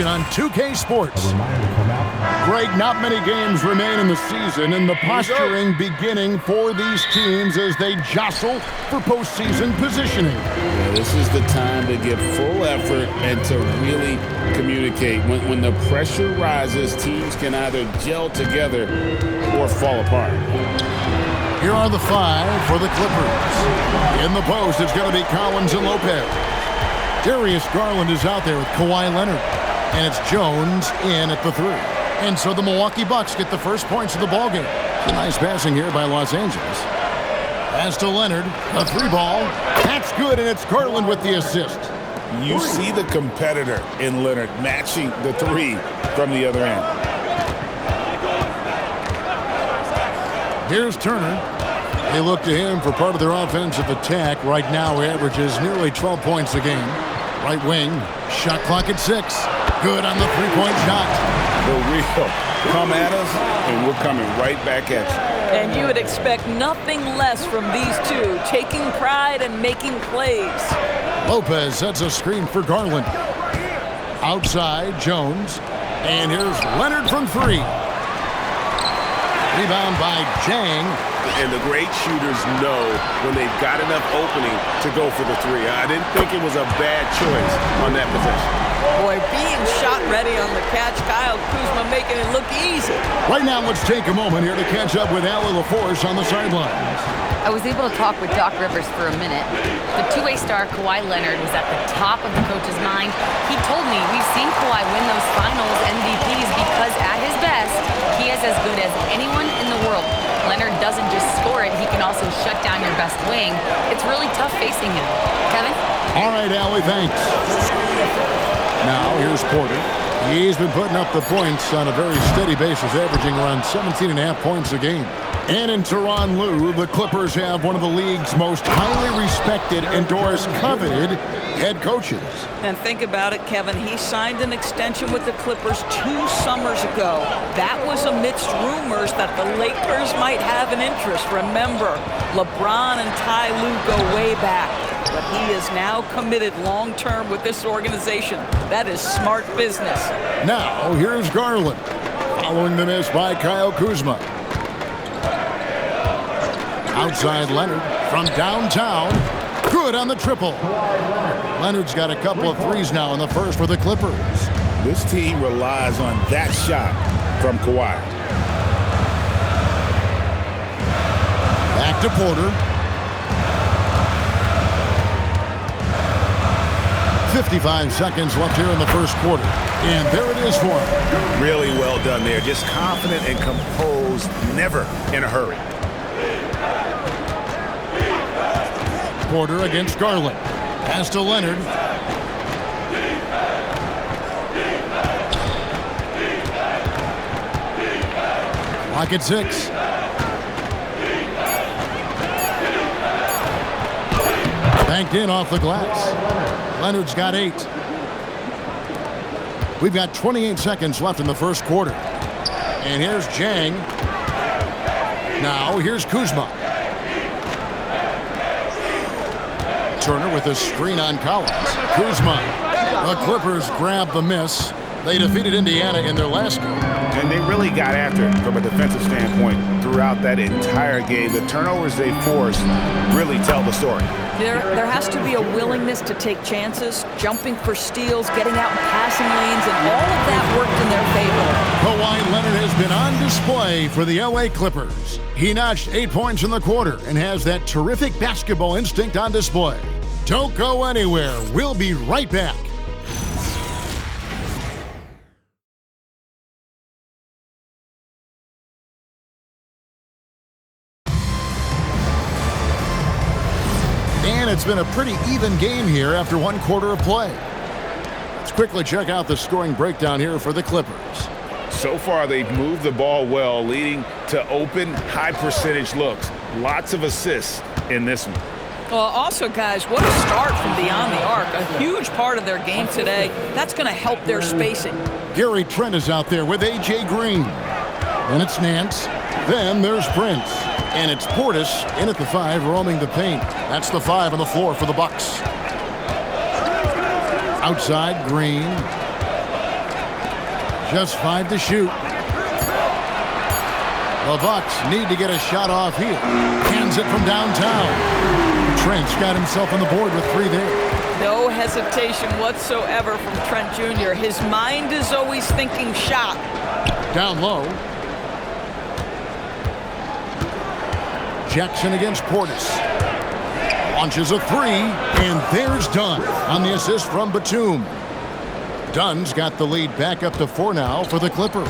action on 2K Sports. Greg, not many games remain in the season, and the posturing beginning for these teams as they jostle for postseason positioning. Yeah, this is the time to give full effort and to really communicate. When the pressure rises, teams can either gel together or fall apart. Here are the 5 for the Clippers. In the post, it's going to be Collins and Lopez. Darius Garland is out there with Kawhi Leonard. And it's Jones in at the 3. And so the Milwaukee Bucks get the first points of the ballgame. Nice passing here by Los Angeles. Pass to Leonard. A 3-ball. That's good, and it's Garland with the assist. You see the competitor in Leonard matching the 3 from the other end. Here's Turner. They look to him for part of their offensive attack. Right now, he averages nearly 12 points a game. Right wing, shot clock at 6. Good on the 3-point shot. The real come at us, and we're coming right back at you. And you would expect nothing less from these two, taking pride and making plays. Lopez sets a screen for Garland. Outside, Jones. And here's Leonard from 3. Rebound by Jang. And the great shooters know when they've got enough opening to go for the 3. I didn't think it was a bad choice on that possession. Boy, being shot ready on the catch, Kyle Kuzma making it look easy. Right now, let's take a moment here to catch up with Allie LaForce on the sidelines. I was able to talk with Doc Rivers for a minute. The two-way star, Kawhi Leonard, was at the top of the coach's mind. He told me we've seen Kawhi win those finals MVPs because at his best, he is as good as anyone in the world. Leonard doesn't just score it, he can also shut down your best wing. It's really tough facing him. Kevin? All right, Allie, thanks. Now, here's Porter. He's been putting up the points on a very steady basis, averaging around 17.5 points a game. And in Tyronn Lue, the Clippers have one of the league's most highly respected, endorsed, coveted head coaches. And think about it, Kevin. He signed an extension with the Clippers 2 summers ago. That was amidst rumors that the Lakers might have an interest. Remember, LeBron and Ty Lue go way back. But he is now committed long-term with this organization. That is smart business. Now, here's Garland. Following the miss by Kyle Kuzma. Outside Leonard from downtown. Good on the triple. Leonard's got a couple of threes now in the first for the Clippers. This team relies on that shot from Kawhi. Back to Porter. 55 seconds left here in the first quarter. And there it is for him. Really well done there. Just confident and composed, never in a hurry. Porter against Garland. Pass to Leonard. Clock at 6. Banked in off the glass. Leonard's got 8. We've got 28 seconds left in the first quarter. And here's Jang. Now here's Kuzma. Turner with a screen on Collins. Kuzma. The Clippers grab the miss. They defeated Indiana in their last game. And they really got after it from a defensive standpoint throughout that entire game. The turnovers they forced really tell the story. There has to be a willingness to take chances, jumping for steals, getting out in passing lanes, and all of that worked in their favor. Kawhi Leonard has been on display for the LA Clippers. He notched 8 points in the quarter and has that terrific basketball instinct on display. Don't go anywhere. We'll be right back. And it's been a pretty even game here after 1 quarter of play. Let's quickly check out the scoring breakdown here for the Clippers. So far, they've moved the ball well, leading to open, high-percentage looks. Lots of assists in this one. Well, also, guys, what a start from beyond the arc. A huge part of their game today. That's going to help their spacing. Gary Trent is out there with A.J. Green. Then it's Nance. Then there's Prince. And it's Portis in at the 5, roaming the paint. That's the 5 on the floor for the Bucks. Outside, Green. Just 5 to shoot. The Bucks need to get a shot off here. Hands it from downtown. Trent's got himself on the board with 3 there. No hesitation whatsoever from Trent Jr. His mind is always thinking shot. Down low. Jackson against Portis. Launches a 3, and there's Dunn on the assist from Batum. Dunn's got the lead back up to 4 now for the Clippers.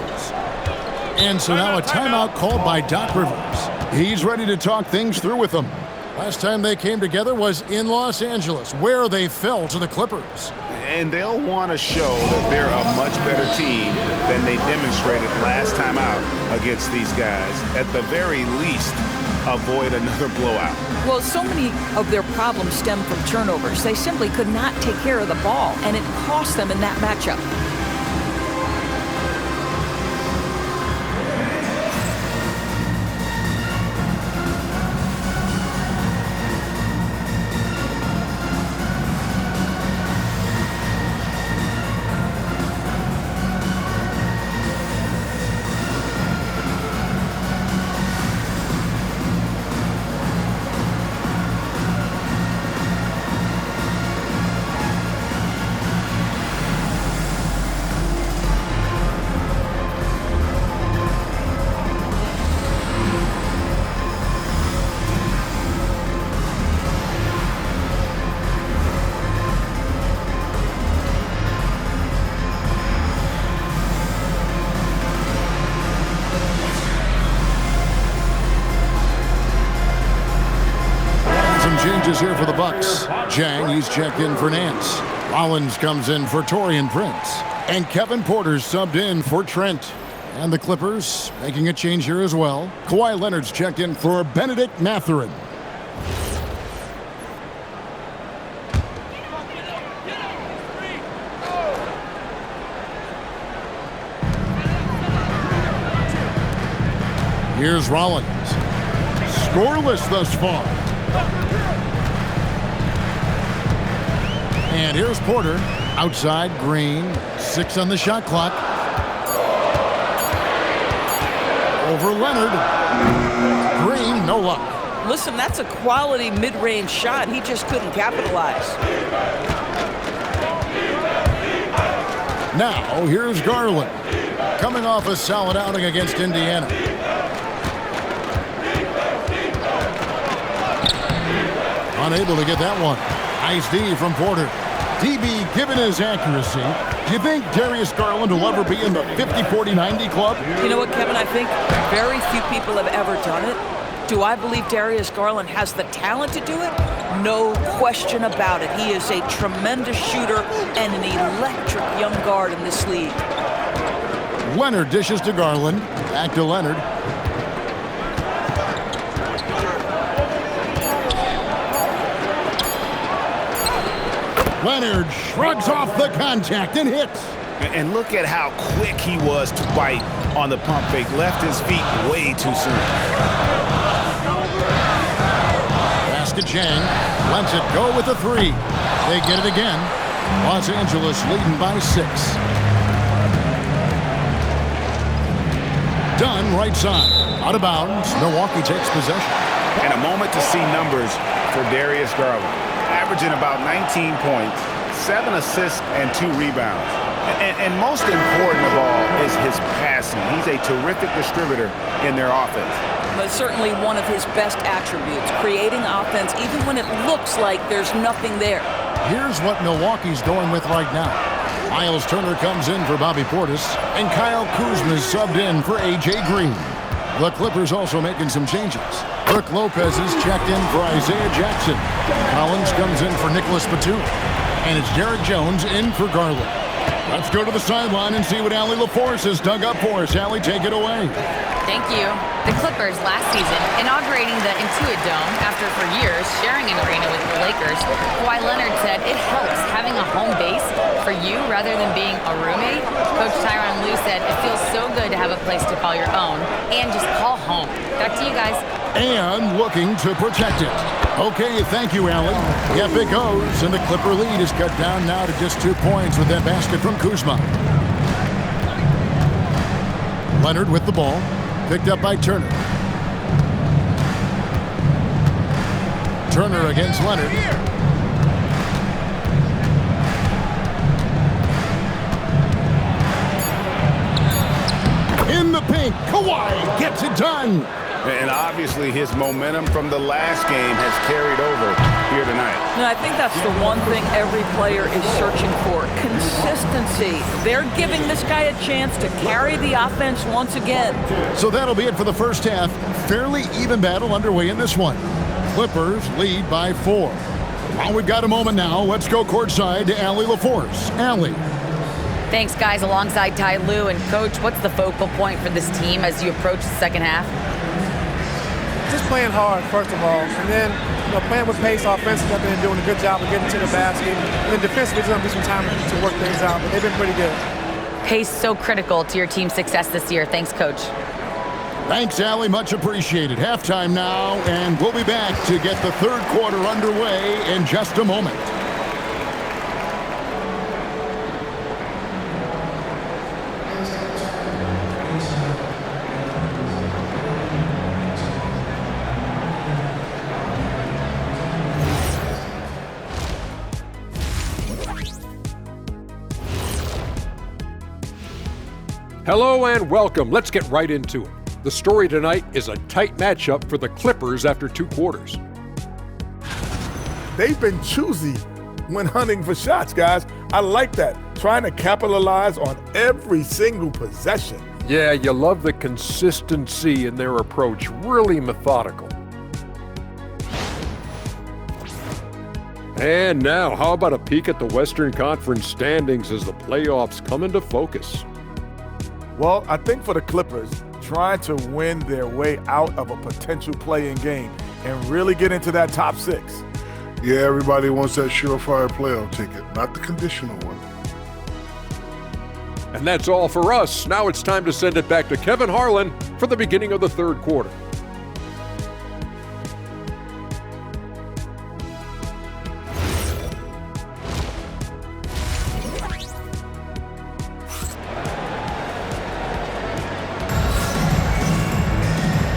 And so now a timeout called by Doc Rivers. He's ready to talk things through with them. Last time they came together was in Los Angeles, where they fell to the Clippers. And they'll want to show that they're a much better team than they demonstrated last time out against these guys. At the very least, avoid another blowout. Well, so many of their problems stem from turnovers. They simply could not take care of the ball, and it cost them in that matchup. Changes here for the Bucks. Jang, he's checked in for Nance. Rollins comes in for Taurean Prince. And Kevin Porter's subbed in for Trent. And the Clippers making a change here as well. Kawhi Leonard's checked in for Benedict Mathurin. Here's Rollins. Scoreless thus far. And here's Porter. Outside, Green. 6 on the shot clock. Over Leonard. Green, no luck. Listen, that's a quality mid-range shot. He just couldn't capitalize. Now, here's Garland. Coming off a solid outing against Indiana. Unable to get that one. Nice D from Porter. DB, given his accuracy, do you think Darius Garland will ever be in the 50-40-90 club? You know what, Kevin? I think very few people have ever done it. Do I believe Darius Garland has the talent to do it? No question about it. He is a tremendous shooter and an electric young guard in this league. Leonard dishes to Garland. Back to Leonard. Leonard shrugs off the contact and hits. And look at how quick he was to bite on the pump fake. Left his feet way too soon. Pass to Chang. Lets it go with the 3. They get it again. Los Angeles leading by 6. Dunn right side. Out of bounds. Milwaukee takes possession. And a moment to see numbers for Darius Garland. Averaging about 19 points, 7 assists, and 2 rebounds. And most important of all is his passing. He's a terrific distributor in their offense. But certainly one of his best attributes, creating offense even when it looks like there's nothing there. Here's what Milwaukee's going with right now. Miles Turner comes in for Bobby Portis, and Kyle Kuzma's subbed in for A.J. Green. The Clippers also making some changes. Brook Lopez is checked in for Isaiah Jackson. Collins comes in for Nicholas Batum. And it's Derek Jones in for Garland. Let's go to the sideline and see what Allie LaForce has dug up for us. Allie, take it away. Thank you. The Clippers last season inaugurating the Intuit Dome after for years sharing an arena with the Lakers. Kawhi Leonard said it helps having a home base for you rather than being a roommate. Coach Tyronn Lue said it feels so good to have a place to call your own and just call home. Back to you guys. And looking to protect it. Okay, thank you, Allie. Yep, it goes, and the Clipper lead is cut down now to just 2 points with that basket from Kuzma. Leonard with the ball. Picked up by Turner. Turner against Leonard. In the paint, Kawhi gets it done. And obviously his momentum from the last game has carried over here tonight. And I think that's the one thing every player is searching for, consistency. They're giving this guy a chance to carry the offense once again. So that'll be it for the first half. Fairly even battle underway in this one. Clippers lead by 4. Well, we've got a moment now. Let's go courtside to Allie LaForce. Allie. Thanks, guys, alongside Ty Lue. And, Coach, what's the focal point for this team as you approach the second half? Just playing hard, first of all, and then playing with pace offensively. I've been doing a good job of getting to the basket. And then defensively, there's going to be some time to work things out, but they've been pretty good. Pace so critical to your team's success this year. Thanks, Coach. Thanks, Allie. Much appreciated. Halftime now, and we'll be back to get the third quarter underway in just a moment. Hello and welcome. Let's get right into it. The story tonight is a tight matchup for the Clippers after 2 quarters. They've been choosy when hunting for shots, guys. I like that. Trying to capitalize on every single possession. Yeah, you love the consistency in their approach. Really methodical. And now, how about a peek at the Western Conference standings as the playoffs come into focus? Well, I think for the Clippers, trying to win their way out of a potential play-in game and really get into that top 6. Yeah, everybody wants that surefire playoff ticket, not the conditional one. And that's all for us. Now it's time to send it back to Kevin Harlan for the beginning of the third quarter.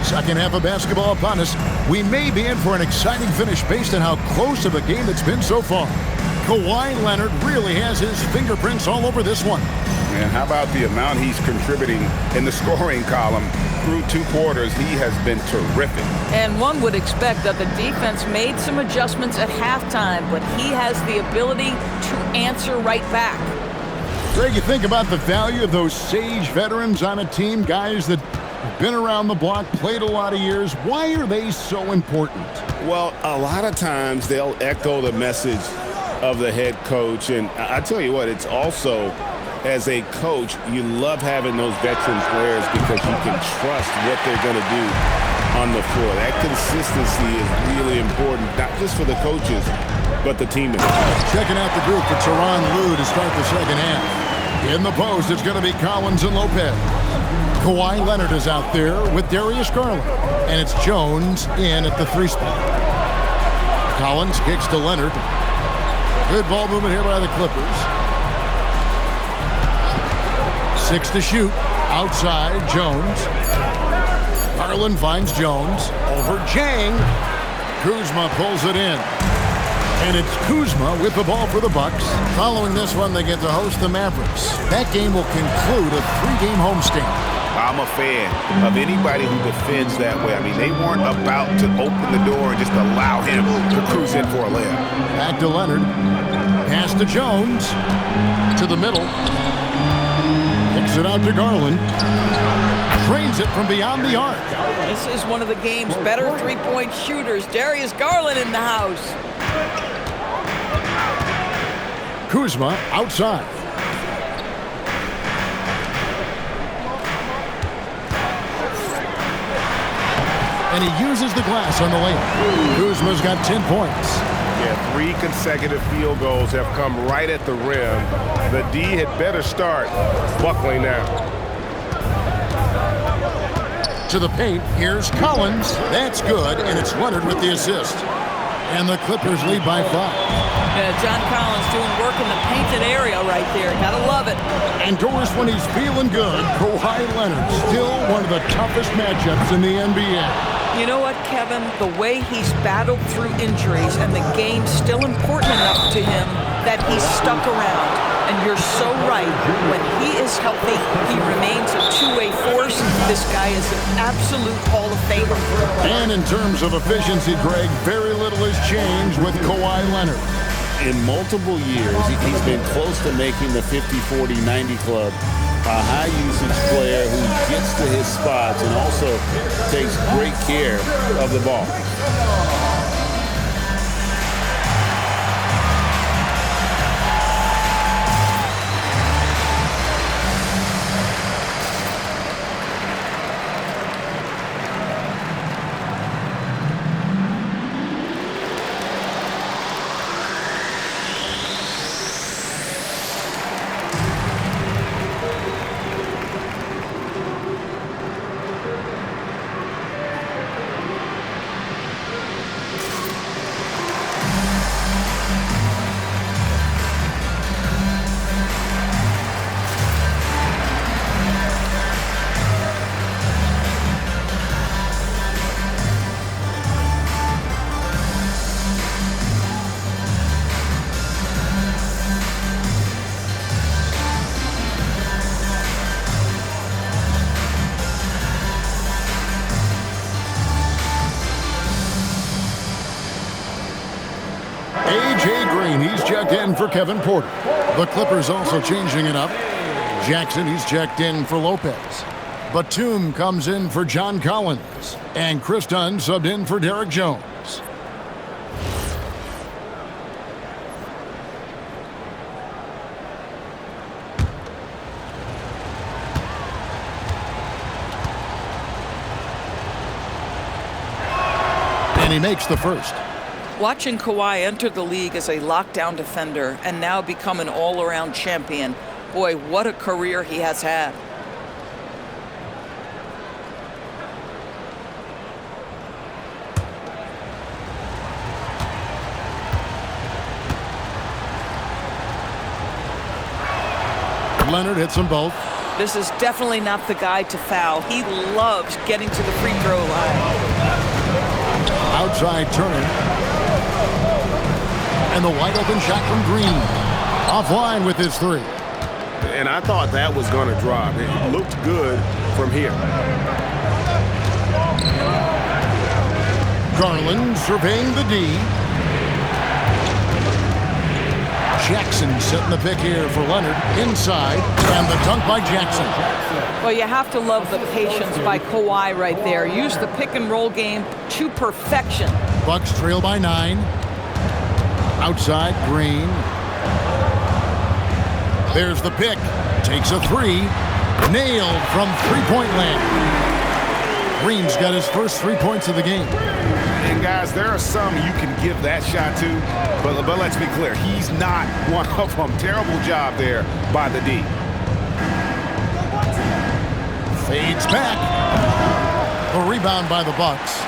Second half of basketball upon us. We may be in for an exciting finish based on how close of a game it's been so far. Kawhi Leonard really has his fingerprints all over this one. And how about the amount he's contributing in the scoring column through 2 quarters? He has been terrific. And one would expect that the defense made some adjustments at halftime, but he has the ability to answer right back. Greg, you think about the value of those sage veterans on a team, guys that have been around the block, played a lot of years. Why are they so important? Well, a lot of times they'll echo the message of the head coach. And I tell you what, it's also, as a coach, you love having those veteran players because you can trust what they're going to do on the floor. That consistency is really important, not just for the coaches, but the team. Checking out the group for Tyronn Lue to start the second half. In the post, it's going to be Collins and Lopez. Kawhi Leonard is out there with Darius Garland. And it's Jones in at the 3 spot. Collins kicks to Leonard. Good ball movement here by the Clippers. 6 to shoot. Outside, Jones. Garland finds Jones. Over Jang. Kuzma pulls it in. And it's Kuzma with the ball for the Bucks. Following this one, they get to host the Mavericks. That game will conclude a 3-game homestand. I'm a fan of anybody who defends that way. I mean, they weren't about to open the door and just allow him to cruise in for a layup. Back to Leonard. Pass to Jones. To the middle. Kicks it out to Garland. Drains it from beyond the arc. This is one of the game's better 3-point shooters. Darius Garland in the house. Kuzma outside. And he uses the glass on the layup. Kuzma's got 10 points. Yeah, 3 consecutive field goals have come right at the rim. The D had better start buckling now. To the paint, here's Collins. That's good, and it's Leonard with the assist. And the Clippers lead by 5. Yeah, John Collins doing work in the painted area right there. Gotta love it. And Doris, when he's feeling good, Kawhi Leonard, still one of the toughest matchups in the NBA. You know what, Kevin? The way he's battled through injuries and the game's still important enough to him that he's stuck around. And you're so right. When he is healthy, he remains a two-way force. This guy is an absolute Hall of Famer. And in terms of efficiency, Greg, very little has changed with Kawhi Leonard. In multiple years, he's been close to making the 50-40-90 club. A high-usage player who gets to his spots and also takes great care of the ball. He's checked in for Kevin Porter. The Clippers also changing it up. Jackson, he's checked in for Lopez. Batum comes in for John Collins. And Chris Dunn subbed in for Derek Jones. And he makes the first. Watching Kawhi enter the league as a lockdown defender and now become an all-around champion, boy, what a career he has had. Leonard hits them both. This is definitely not the guy to foul. He loves getting to the free throw line. Outside Turner. And the wide open shot from Green. Offline with his three. And I thought that was going to drop. It looked good from here. Garland surveying the D. Jackson setting the pick here for Leonard. Inside. And the dunk by Jackson. Well, you have to love the patience by Kawhi right there. Use the pick and roll game to perfection. Bucks trail by 9. Outside, Green. There's the pick. Takes a three. Nailed from three-point land. Green's got his first 3 points of the game. And guys, there are some you can give that shot to, but let's be clear, he's not one of them. Terrible job there by the D. Fades back. A rebound by the Bucks.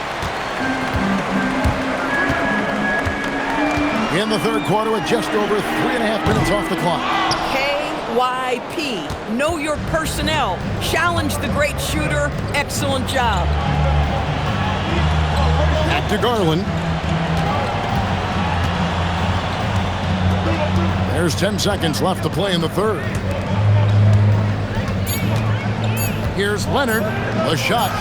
In the third quarter with just over 3.5 minutes off the clock. KYP. Know your personnel. Challenge the great shooter. Excellent job. Back to Garland. There's 10 seconds left to play in the third. Here's Leonard. The shot.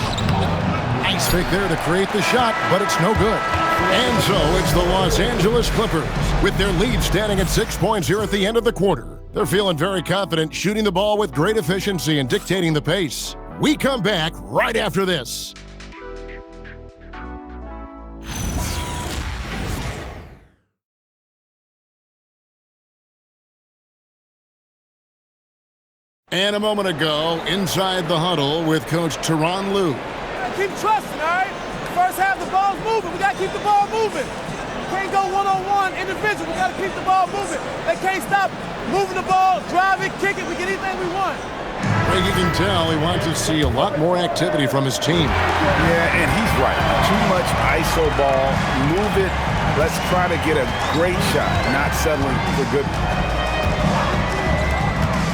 Nice fake there to create the shot, but it's no good. And so it's the Los Angeles Clippers with their lead standing at 6 points here at the end of the quarter. They're feeling very confident, shooting the ball with great efficiency and dictating the pace. We come back right after this. And a moment ago, inside the huddle with Coach Tyronn Lue. Keep trusting, all right? First half, the ball's moving. We got to keep the ball moving. Can't go one-on-one individual. We got to keep the ball moving. They can't stop moving the ball, drive it, kick it. We get anything we want. Greg, think you can tell he wants to see a lot more activity from his team. Yeah, and he's right. Too much ISO ball. Move it. Let's try to get a great shot, not settling for good.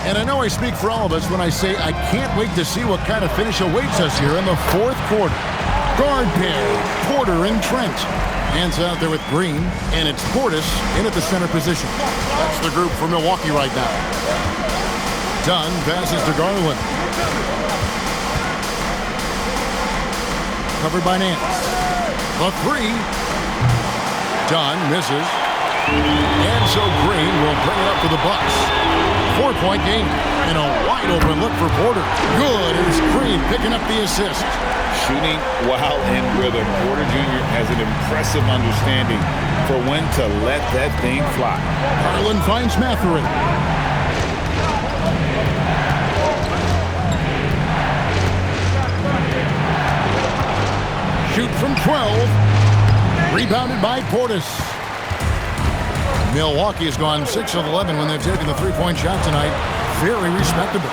And I know I speak for all of us when I say I can't wait to see what kind of finish awaits us here in the fourth quarter. Guard pair, Porter and Trent. Hands out there with Green, and it's Portis in at the center position. That's the group for Milwaukee right now. Dunn passes to Garland. Covered by Nance. The three. Dunn misses. And so Green will bring it up to the Bucks. 4-point game. And a wide open look for Porter. Good. It's Green picking up the assist. Shooting while in rhythm. Porter Jr. has an impressive understanding for when to let that thing fly. Garland finds Mathurin. Shoot from 12. Rebounded by Portis. Milwaukee has gone 6 of 11 when they've taken the three-point shot tonight. Very respectable.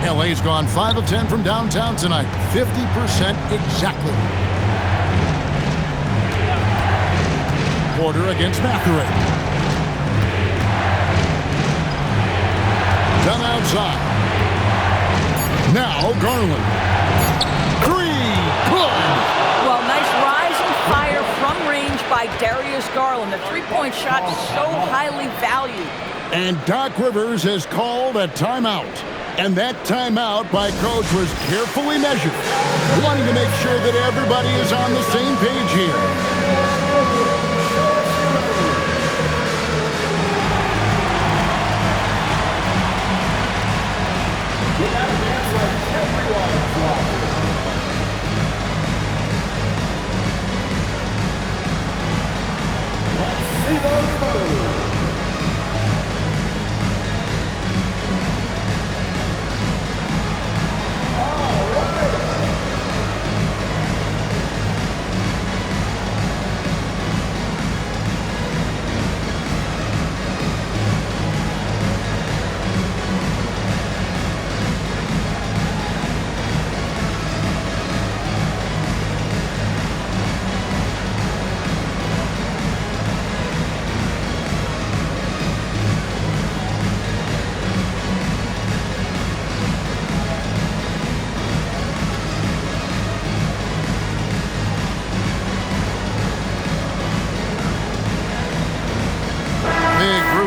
LA's gone 5 of 10 from downtown tonight. 50% exactly. Porter against Mathurin. Done outside. Now Garland. Three. Good. Well, nice rise and fire from range by Darius Garland. The three-point shot is so highly valued. And Doc Rivers has called a timeout. And that timeout by Coach was carefully measured, wanting to make sure that everybody is on the same page here.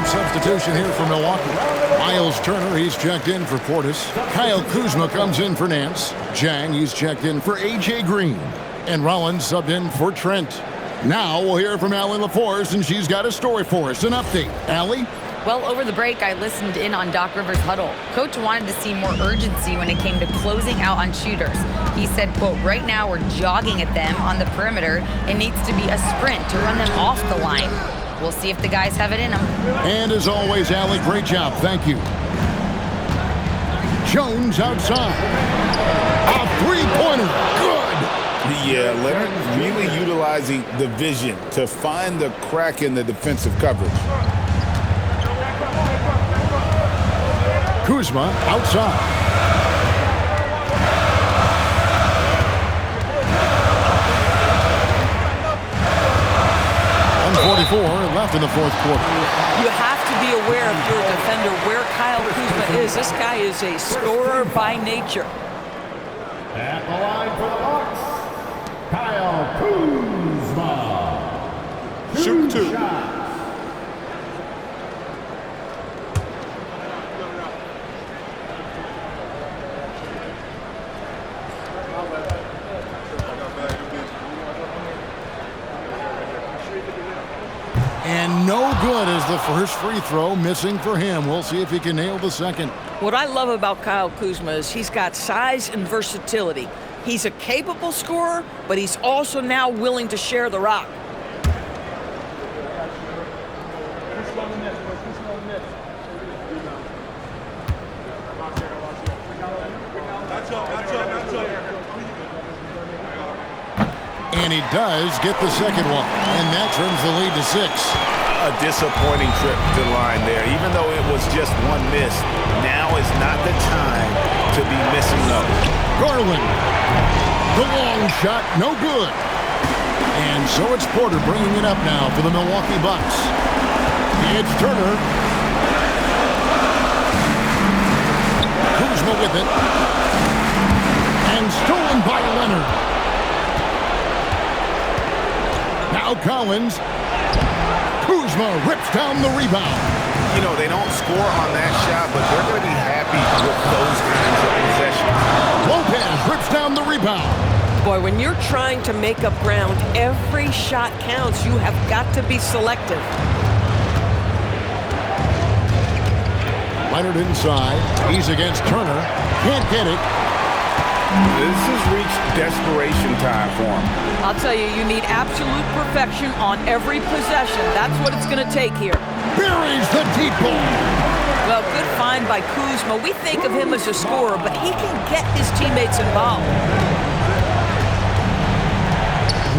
Substitution here for Milwaukee. Miles Turner, he's checked in for Portis. Kyle Kuzma comes in for Nance. Jang, he's checked in for A.J. Green. And Rollins subbed in for Trent. Now we'll hear from Allie LaForce, and she's got a story for us. An update. Allie? Well, over the break, I listened in on Doc Rivers' huddle. Coach wanted to see more urgency when it came to closing out on shooters. He said, quote, right now we're jogging at them on the perimeter. It needs to be a sprint to run them off the line. We'll see if the guys have it in them. And as always, Allie, great job. Thank you. Jones outside. A three-pointer. Good. Yeah, Leonard really utilizing the vision to find the crack in the defensive coverage. Kuzma outside. 1:44 left in the fourth quarter. You have to be aware if you're a defender where Kyle Kuzma is. This guy is a scorer by nature. At the line for the Bucks, Kyle Kuzma. Shoot two. And no good as the first free throw, missing for him. We'll see if he can nail the second. What I love about Kyle Kuzma is he's got size and versatility. He's a capable scorer, but he's also now willing to share the rock. And he does get the second one, and that turns the lead to 6. A disappointing trip to the line there. Even though it was just one miss, now Now is not the time to be missing those. Garland. The long shot, no good. And so it's Porter bringing it up now for the Milwaukee Bucks. It's Turner. Kuzma with it. And stolen by Leonard. Now Collins. Kuzma rips down the rebound. You know, they don't score on that shot, but they're going to be happy with those kinds of possessions. Lopez rips down the rebound. Boy, when you're trying to make up ground, every shot counts. You have got to be selective. Leonard inside. He's against Turner. Can't get it. This has reached desperation time for him. I'll tell you, you need absolute perfection on every possession. That's what it's going to take here. Buries the deep ball. Well, good find by Kuzma. We think of him as a scorer, but he can get his teammates involved.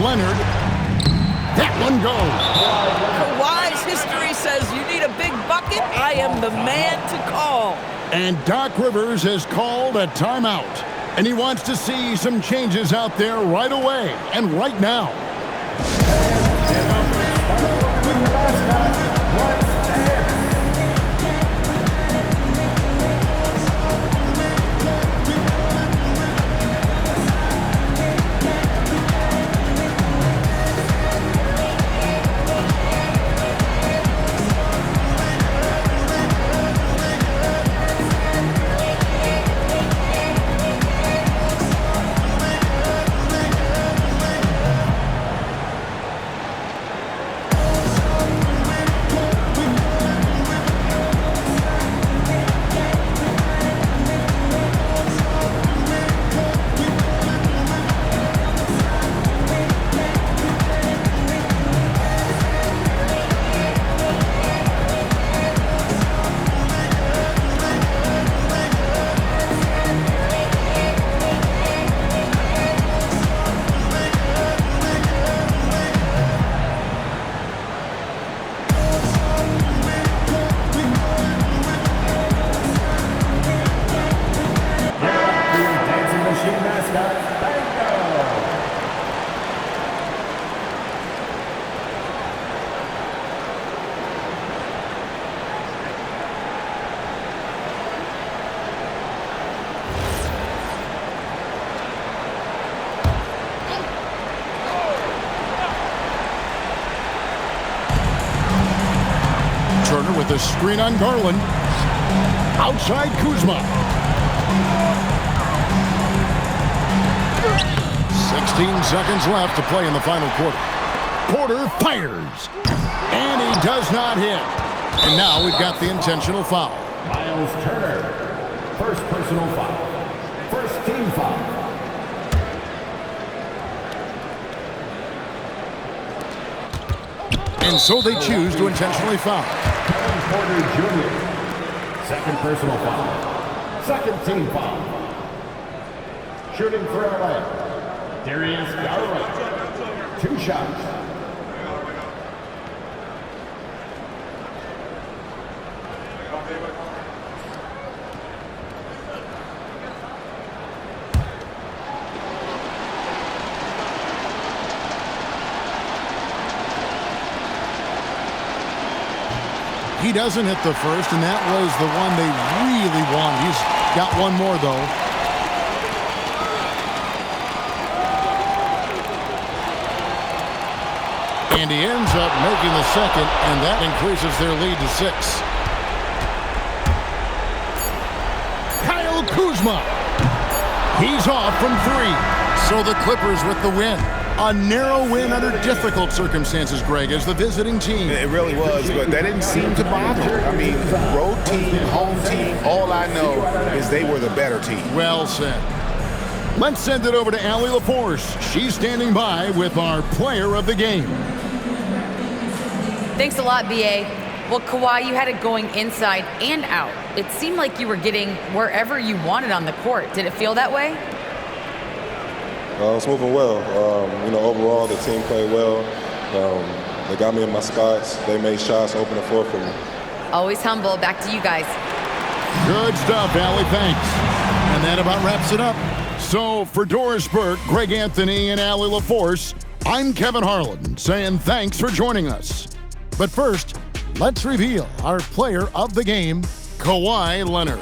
Leonard. That one goes. Kawhi's history says you need a big bucket. I am the man to call. And Doc Rivers has called a timeout. And he wants to see some changes out there right away and right now. Turner with a screen on Garland. Outside Kuzma. 16 seconds left to play in the final quarter. Porter fires. And he does not hit. And now we've got the intentional foul. Miles Turner. First personal foul. First team foul. And so they choose to intentionally foul. Porter Jr. Second personal foul. Second team foul. Shooting for LA. Darius Garland. 2 shots. He doesn't hit the first, and that was the one they really wanted. He's got one more, though. And he ends up making the second, and that increases their lead to 6. Kyle Kuzma. He's off from 3. So the Clippers with the win. A narrow win under difficult circumstances, Greg, as the visiting team. It really was, but that didn't seem to bother them. I mean, road team, home team, all I know is they were the better team. Well said. Let's send it over to Allie LaForce. She's standing by with our player of the game. Thanks a lot, B.A. Well, Kawhi, you had it going inside and out. It seemed like you were getting wherever you wanted on the court. Did it feel that way? It's moving well. Overall, the team played well. They got me in my spots. They made shots, open the floor for me. Always humble. Back to you guys. Good stuff, Allie. Thanks. And that about wraps it up. So for Doris Burke, Greg Anthony, and Allie LaForce, I'm Kevin Harlan saying thanks for joining us. But first, let's reveal our player of the game, Kawhi Leonard.